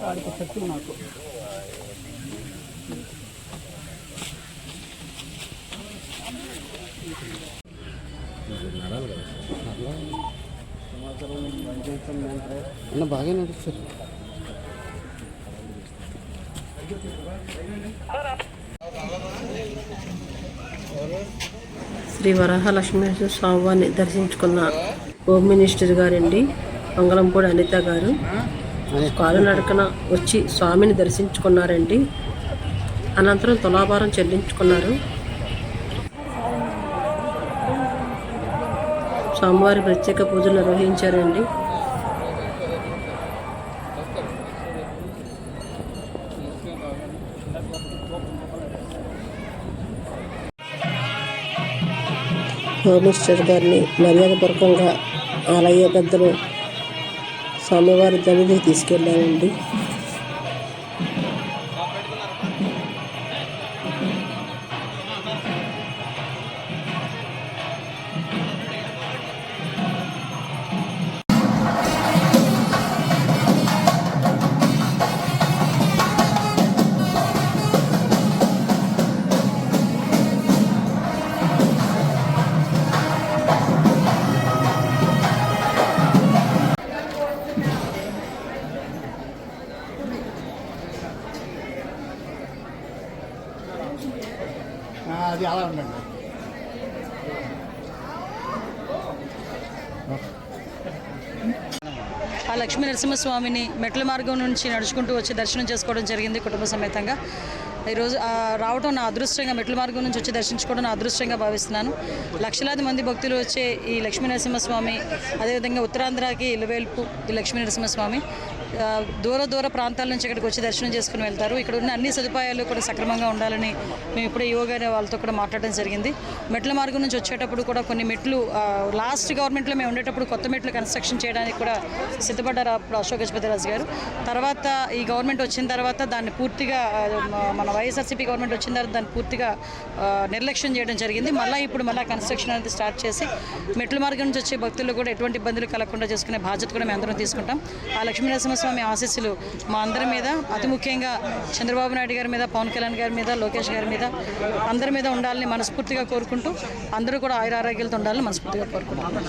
వాడికి శక్తులు నాకు అన్న బాగా నడుస్తారు. శ్రీ వరాహలక్ష్మీనరసింహ స్వామివారిని దర్శించుకున్న హోమ్ మినిస్టర్ గారండి మంగళంపూడి అనిత గారు కాలినడకన వచ్చి స్వామిని దర్శించుకున్నారండి. అనంతరం తులాభారం చెల్లించుకున్నారు. స్వామివారి ప్రత్యేక పూజలు నిర్వహించారండి. హోమ్ మినిస్టర్ గారిని మర్యాదపూర్వకంగా ఆలయ పెద్దలు స్వామివారి సన్నిధికి తీసుకెళ్ళారండి. అది అలా ఉండండి. ఆ లక్ష్మీ నరసింహస్వామిని మెట్ల మార్గం నుంచి నడుచుకుంటూ వచ్చి దర్శనం చేసుకోవడం జరిగింది కుటుంబ సమేతంగా. ఈరోజు రావడం నా అదృష్టంగా, మెట్ల మార్గం నుంచి వచ్చి దర్శించుకోవడం నా అదృష్టంగా భావిస్తున్నాను. లక్షలాది మంది భక్తులు వచ్చే ఈ లక్ష్మీ నరసింహస్వామి, అదేవిధంగా ఉత్తరాంధ్రకి ఇలవేల్పు ఈ లక్ష్మీ నరసింహస్వామి దూర ప్రాంతాల నుంచి ఇక్కడికి వచ్చి దర్శనం చేసుకుని వెళ్తారు. ఇక్కడ ఉన్న అన్ని సదుపాయాలు కూడా సక్రమంగా ఉండాలని మేము ఇప్పుడే యోగా వాళ్ళతో కూడా మాట్లాడడం జరిగింది. మెట్ల మార్గం నుంచి వచ్చేటప్పుడు కూడా కొన్ని మెట్లు లాస్ట్ గవర్నమెంట్లో మేము ఉండేటప్పుడు కొత్త మెట్లు కన్స్ట్రక్షన్ చేయడానికి కూడా సిద్ధపడ్డారు అప్పుడు అశోక్ గజపతిరాజు గారు. తర్వాత ఈ గవర్నమెంట్ వచ్చిన తర్వాత దాన్ని పూర్తిగా మన వైఎస్ఆర్సీపీ గవర్నమెంట్ వచ్చిన తర్వాత దాన్ని పూర్తిగా నిర్లక్ష్యం చేయడం జరిగింది. ఇప్పుడు కన్స్ట్రక్షన్ అనేది స్టార్ట్ చేసి మెట్ల మార్గం నుంచి వచ్చే భక్తులు కూడా ఎటువంటి ఇబ్బందులు కలగకుండా చేసుకునే బాధ్యత కూడా మేము అందరం తీసుకుంటాం. ఆ లక్ష్మీ నరసింహస్వామి ఆశీస్సులు మా అందరి మీద, అతి ముఖ్యంగా చంద్రబాబు నాయుడు గారి మీద, పవన్ కళ్యాణ్ గారి మీద, లోకేష్ గారి మీద, అందరి మీద ఉండాలని మనస్ఫూర్తిగా కోరుకుంటూ అందరూ కూడా ఆయురారోగ్యాలతో ఉండాలని మనస్ఫూర్తిగా కోరుకుంటున్నాం.